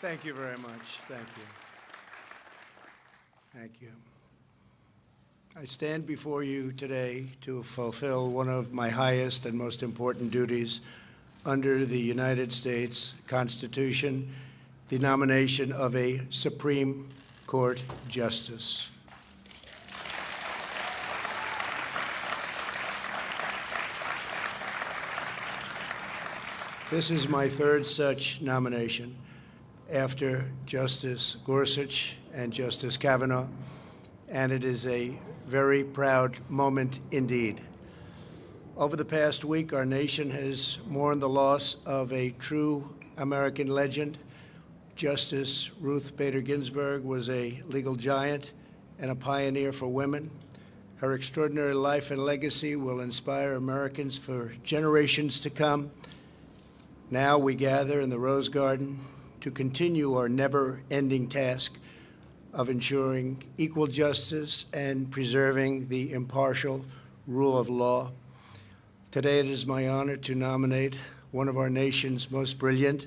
Thank you very much. Thank you. Thank you. I stand before you today to fulfill one of my highest and most important duties under the United States Constitution, the nomination of a Supreme Court Justice. This is my third such nomination after Justice Gorsuch and Justice Kavanaugh, and it is a very proud moment indeed. Over the past week, our nation has mourned the loss of a true American legend. Justice Ruth Bader Ginsburg was a legal giant and a pioneer for women. Her extraordinary life and legacy will inspire Americans for generations to come. Now we gather in the Rose Garden to continue our never-ending task of ensuring equal justice and preserving the impartial rule of law. Today it is my honor to nominate one of our nation's most brilliant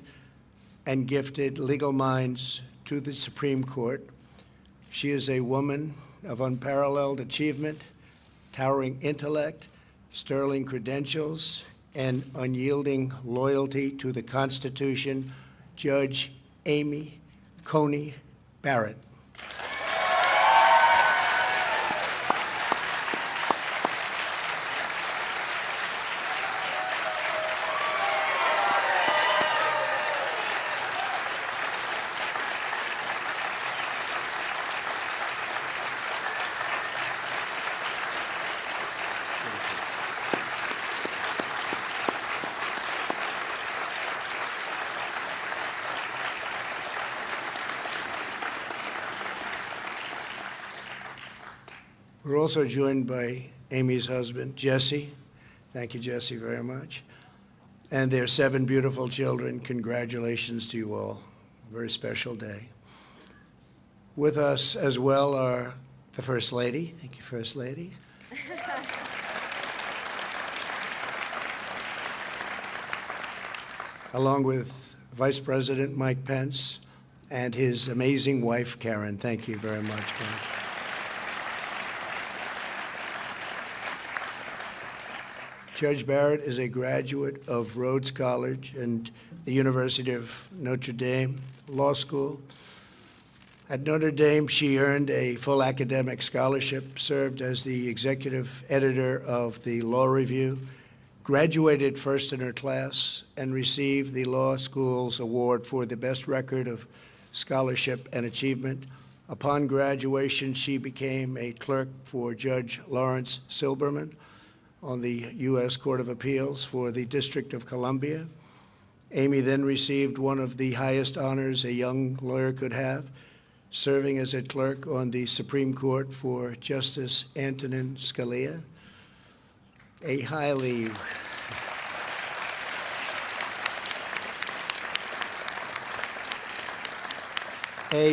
and gifted legal minds to the Supreme Court. She is a woman of unparalleled achievement, towering intellect, sterling credentials, and unyielding loyalty to the Constitution, Judge Amy Coney Barrett. We're also joined by Amy's husband, Jesse. Thank you, Jesse, very much. And their 7 beautiful children. Congratulations to you all. Very special day. With us as well are the First Lady. Thank you, First Lady. Along with Vice President Mike Pence and his amazing wife, Karen. Thank you very much, Mike. Judge Barrett is a graduate of Rhodes College and the University of Notre Dame Law School. At Notre Dame, she earned a full academic scholarship, served as the executive editor of the Law Review, graduated first in her class, and received the law school's award for the best record of scholarship and achievement. Upon graduation, she became a clerk for Judge Lawrence Silberman on the U.S. Court of Appeals for the District of Columbia. Amy then received one of the highest honors a young lawyer could have, serving as a clerk on the Supreme Court for Justice Antonin Scalia. A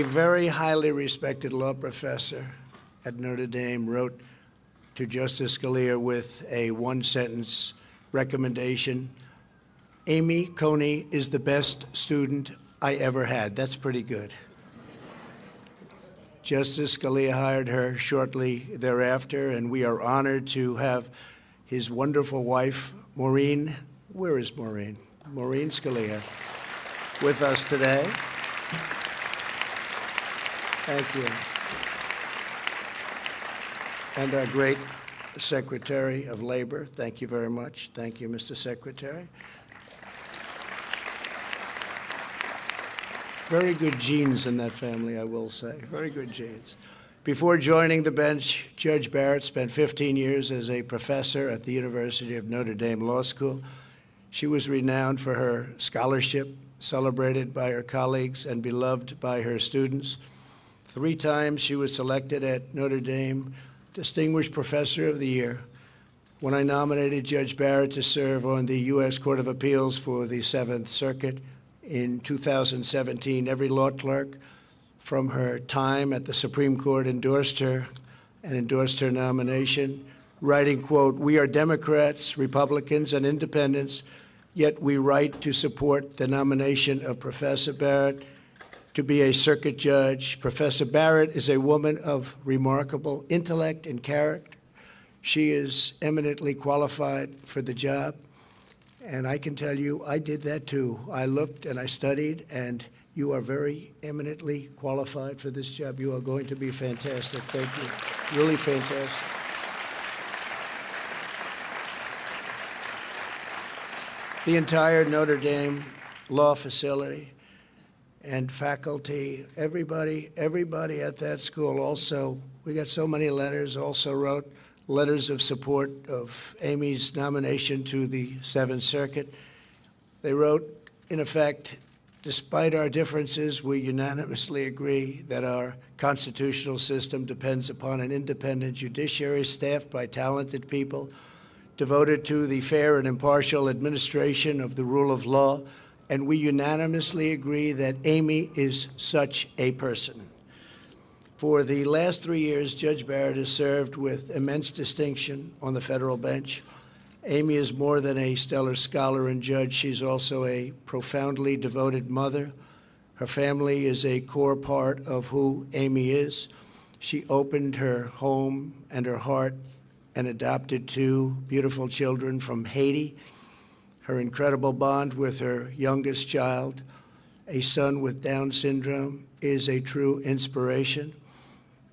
very highly respected law professor at Notre Dame wrote to Justice Scalia with a one-sentence recommendation: Amy Coney is the best student I ever had. That's pretty good. Justice Scalia hired her shortly thereafter, and we are honored to have his wonderful wife, Maureen. Where is Maureen? Maureen Scalia with us today. Thank you. And our great Secretary of Labor. Thank you very much. Thank you, Mr. Secretary. Very good genes in that family, I will say. Very good genes. Before joining the bench, Judge Barrett spent 15 years as a professor at the University of Notre Dame Law School. She was renowned for her scholarship, celebrated by her colleagues and beloved by her students. 3 times she was selected at Notre Dame Distinguished Professor of the Year. When I nominated Judge Barrett to serve on the U.S. Court of Appeals for the 7th Circuit in 2017, every law clerk from her time at the Supreme Court endorsed her nomination, writing, quote, "We are Democrats, Republicans, and independents, yet we write to support the nomination of Professor Barrett to be a circuit judge. Professor Barrett is a woman of remarkable intellect and character. She is eminently qualified for the job. And I can tell you, I did that too. I looked and I studied, and you are very eminently qualified for this job. You are going to be fantastic. Thank you. Really fantastic. The entire Notre Dame law facility and faculty, everybody at that school also, we got so many letters, also wrote letters of support of Amy's nomination to the Seventh Circuit. They wrote, in effect, despite our differences, we unanimously agree that our constitutional system depends upon an independent judiciary staffed by talented people, devoted to the fair and impartial administration of the rule of law, and we unanimously agree that Amy is such a person. For the last 3 years, Judge Barrett has served with immense distinction on the federal bench. Amy is more than a stellar scholar and judge. She's also a profoundly devoted mother. Her family is a core part of who Amy is. She opened her home and her heart and adopted 2 beautiful children from Haiti. Her incredible bond with her youngest child, a son with Down syndrome, is a true inspiration.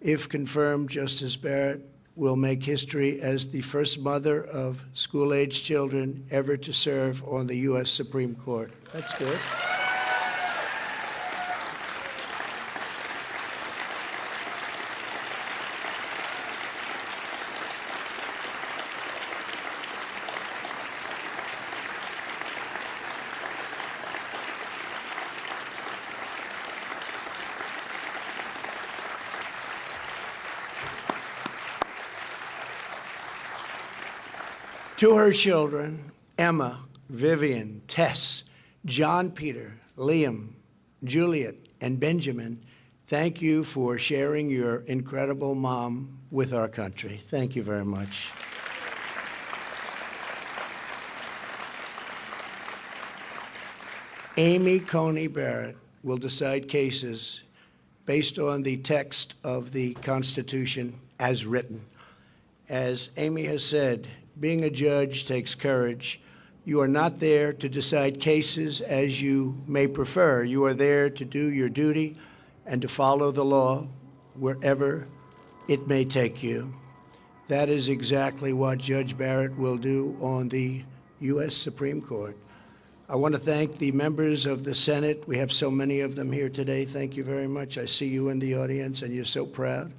If confirmed, Justice Barrett will make history as the first mother of school-age children ever to serve on the U.S. Supreme Court. That's good. To her children, Emma, Vivian, Tess, John Peter, Liam, Juliet, and Benjamin, thank you for sharing your incredible mom with our country. Thank you very much. Amy Coney Barrett will decide cases based on the text of the Constitution as written. As Amy has said, being a judge takes courage. You are not there to decide cases as you may prefer. You are there to do your duty and to follow the law wherever it may take you. That is exactly what Judge Barrett will do on the U.S. Supreme Court. I want to thank the members of the Senate. We have so many of them here today. Thank you very much. I see you in the audience, and you're so proud.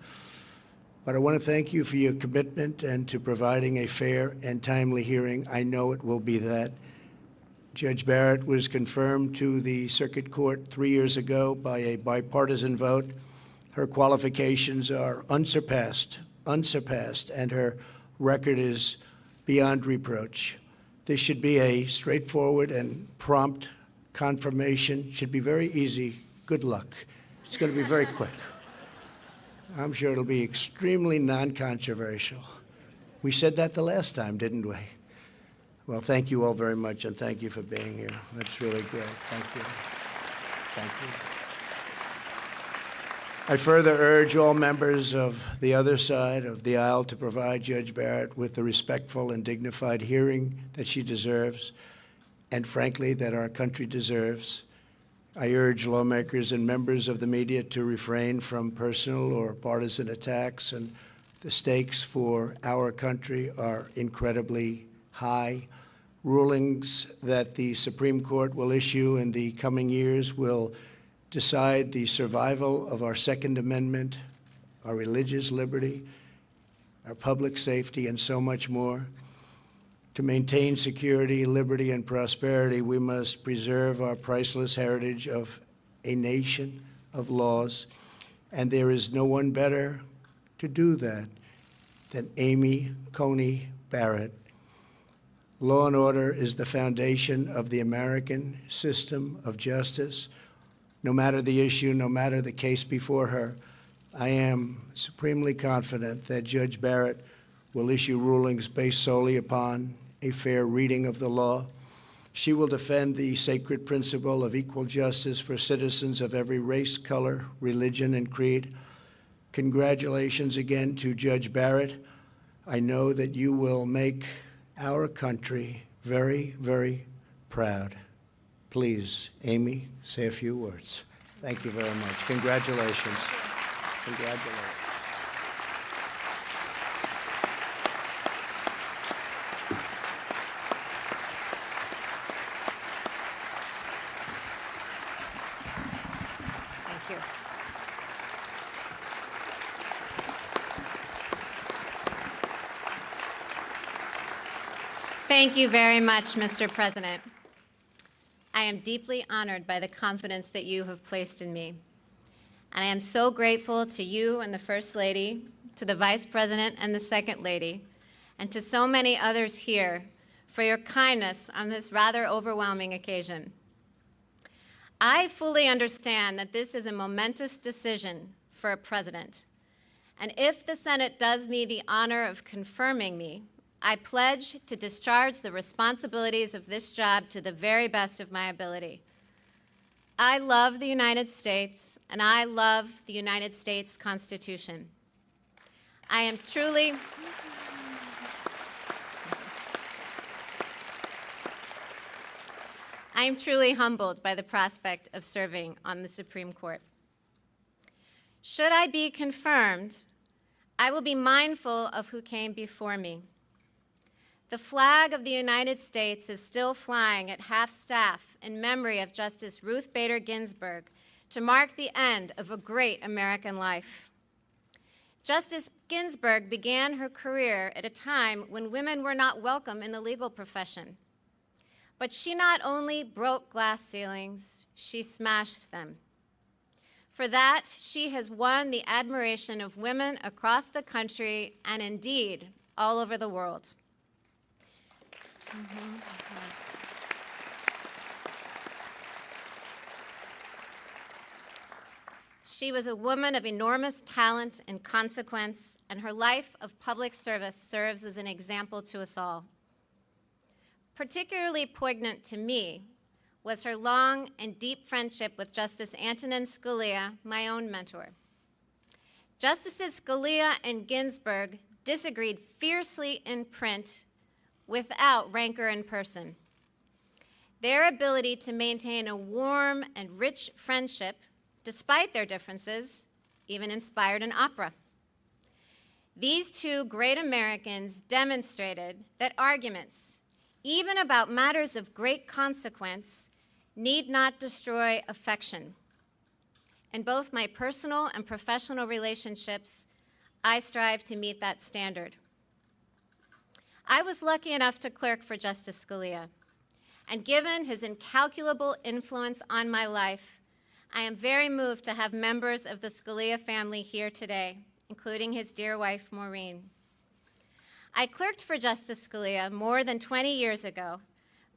But I want to thank you for your commitment and to providing a fair and timely hearing. I know it will be that. Judge Barrett was confirmed to the Circuit Court 3 years ago by a bipartisan vote. Her qualifications are unsurpassed, and her record is beyond reproach. This should be a straightforward and prompt confirmation. Should be very easy. Good luck. It's going to be very quick. I'm sure it'll be extremely non-controversial. We said that the last time, didn't we? Well, thank you all very much, and thank you for being here. That's really great. Thank you. Thank you. I further urge all members of the other side of the aisle to provide Judge Barrett with the respectful and dignified hearing that she deserves, and frankly, that our country deserves. I urge lawmakers and members of the media to refrain from personal or partisan attacks, and the stakes for our country are incredibly high. Rulings that the Supreme Court will issue in the coming years will decide the survival of our Second Amendment, our religious liberty, our public safety, and so much more. To maintain security, liberty, and prosperity, we must preserve our priceless heritage of a nation of laws, and there is no one better to do that than Amy Coney Barrett. Law and order is the foundation of the American system of justice. No matter the issue, no matter the case before her, I am supremely confident that Judge Barrett will issue rulings based solely upon a fair reading of the law. She will defend the sacred principle of equal justice for citizens of every race, color, religion, and creed. Congratulations again to Judge Barrett. I know that you will make our country very, very proud. Please, Amy, say a few words. Thank you very much. Congratulations. Congratulations. Thank you. Thank you very much, Mr. President. I am deeply honored by the confidence that you have placed in me. And I am so grateful to you and the First Lady, to the Vice President and the Second Lady, and to so many others here for your kindness on this rather overwhelming occasion. I fully understand that this is a momentous decision for a president. And if the Senate does me the honor of confirming me, I pledge to discharge the responsibilities of this job to the very best of my ability. I love the United States, and I love the United States Constitution. I am truly humbled by the prospect of serving on the Supreme Court. Should I be confirmed, I will be mindful of who came before me. The flag of the United States is still flying at half-staff in memory of Justice Ruth Bader Ginsburg to mark the end of a great American life. Justice Ginsburg began her career at a time when women were not welcome in the legal profession. But she not only broke glass ceilings, she smashed them. For that, she has won the admiration of women across the country and indeed all over the world. Yes. She was a woman of enormous talent and consequence, and her life of public service serves as an example to us all. Particularly poignant to me was her long and deep friendship with Justice Antonin Scalia, my own mentor. Justices Scalia and Ginsburg disagreed fiercely in print without rancor in person. Their ability to maintain a warm and rich friendship, despite their differences, even inspired an opera. These two great Americans demonstrated that arguments, even about matters of great consequence, need not destroy affection. In both my personal and professional relationships, I strive to meet that standard. I was lucky enough to clerk for Justice Scalia, and given his incalculable influence on my life, I am very moved to have members of the Scalia family here today, including his dear wife, Maureen. I clerked for Justice Scalia more than 20 years ago,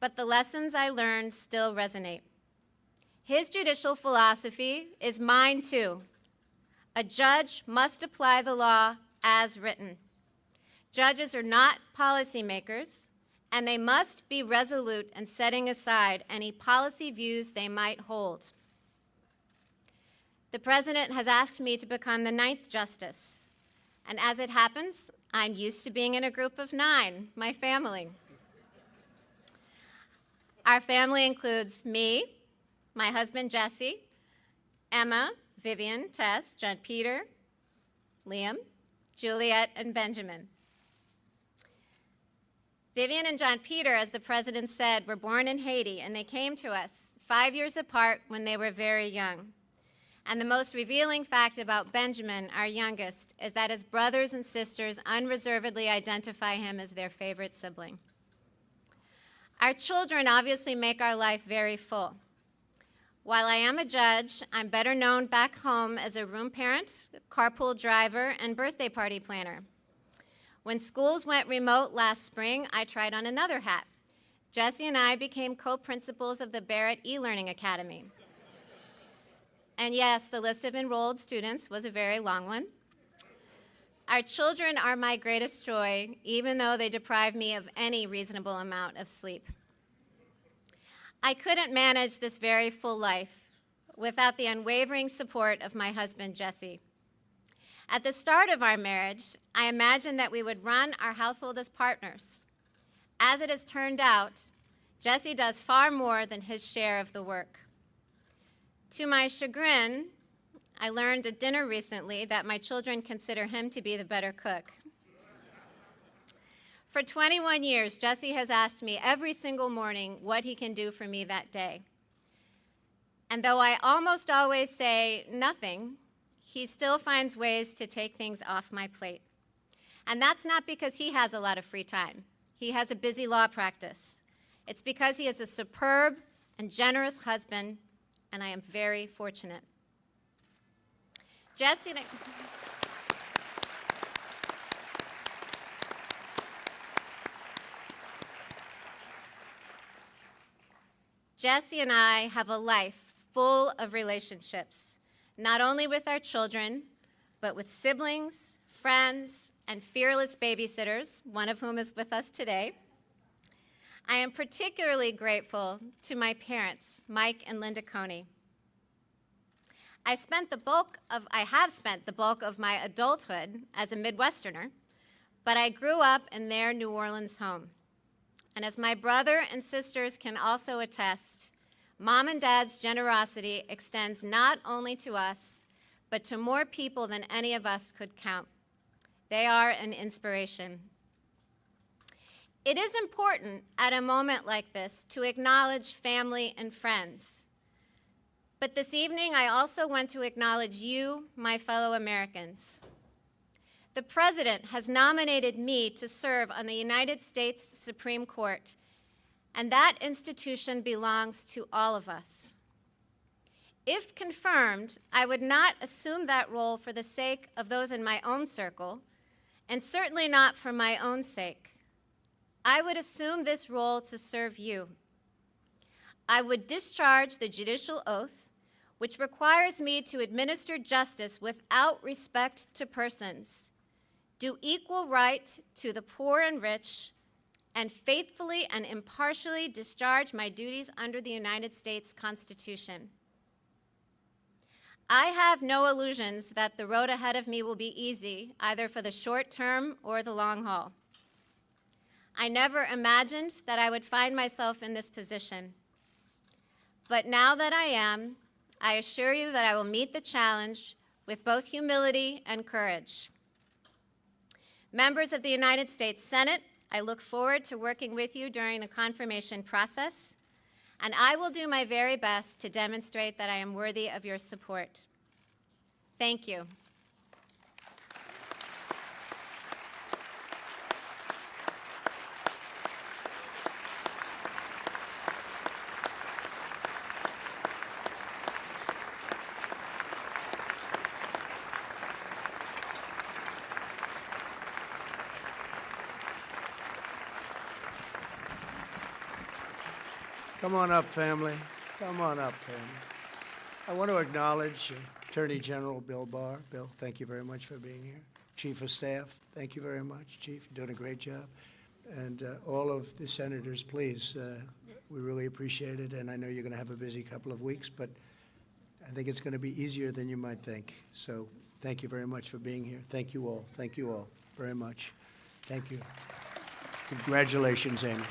but the lessons I learned still resonate. His judicial philosophy is mine too. A judge must apply the law as written. Judges are not policymakers, and they must be resolute in setting aside any policy views they might hold. The President has asked me to become the 9th Justice, and as it happens, I'm used to being in a group of 9, my family. Our family includes me, my husband Jesse, Emma, Vivian, Tess, John Peter, Liam, Juliet, and Benjamin. Vivian and John Peter, as the President said, were born in Haiti, and they came to us 5 years apart when they were very young. And the most revealing fact about Benjamin, our youngest, is that his brothers and sisters unreservedly identify him as their favorite sibling. Our children obviously make our life very full. While I am a judge, I'm better known back home as a room parent, carpool driver, and birthday party planner. When schools went remote last spring, I tried on another hat. Jesse and I became co-principals of the Barrett e-Learning Academy. And yes, the list of enrolled students was a very long one. Our children are my greatest joy, even though they deprive me of any reasonable amount of sleep. I couldn't manage this very full life without the unwavering support of my husband, Jesse. At the start of our marriage, I imagined that we would run our household as partners. As it has turned out, Jesse does far more than his share of the work. To my chagrin, I learned at dinner recently that my children consider him to be the better cook. For 21 years, Jesse has asked me every single morning what he can do for me that day. And though I almost always say nothing, he still finds ways to take things off my plate. And that's not because he has a lot of free time. He has a busy law practice. It's because he is a superb and generous husband, and I am very fortunate. Jesse and I have a life full of relationships, not only with our children, but with siblings, friends, and fearless babysitters, one of whom is with us today. I am particularly grateful to my parents, Mike and Linda Coney. I have spent the bulk of my adulthood as a Midwesterner, but I grew up in their New Orleans home. And as my brother and sisters can also attest, Mom and Dad's generosity extends not only to us, but to more people than any of us could count. They are an inspiration. It is important at a moment like this to acknowledge family and friends. But this evening, I also want to acknowledge you, my fellow Americans. The President has nominated me to serve on the United States Supreme Court, and that institution belongs to all of us. If confirmed, I would not assume that role for the sake of those in my own circle, and certainly not for my own sake. I would assume this role to serve you. I would discharge the judicial oath, which requires me to administer justice without respect to persons, do equal right to the poor and rich, and faithfully and impartially discharge my duties under the United States Constitution. I have no illusions that the road ahead of me will be easy, either for the short term or the long haul. I never imagined that I would find myself in this position. But now that I am, I assure you that I will meet the challenge with both humility and courage. Members of the United States Senate, I look forward to working with you during the confirmation process, and I will do my very best to demonstrate that I am worthy of your support. Thank you. Come on up, family. Come on up, family. I want to acknowledge Attorney General Bill Barr. Bill, thank you very much for being here. Chief of Staff, thank you very much. Chief, you're doing a great job. And all of the senators, please, we really appreciate it. And I know you're going to have a busy couple of weeks, but I think it's going to be easier than you might think. So thank you very much for being here. Thank you all. Thank you all very much. Thank you. Congratulations, Amy.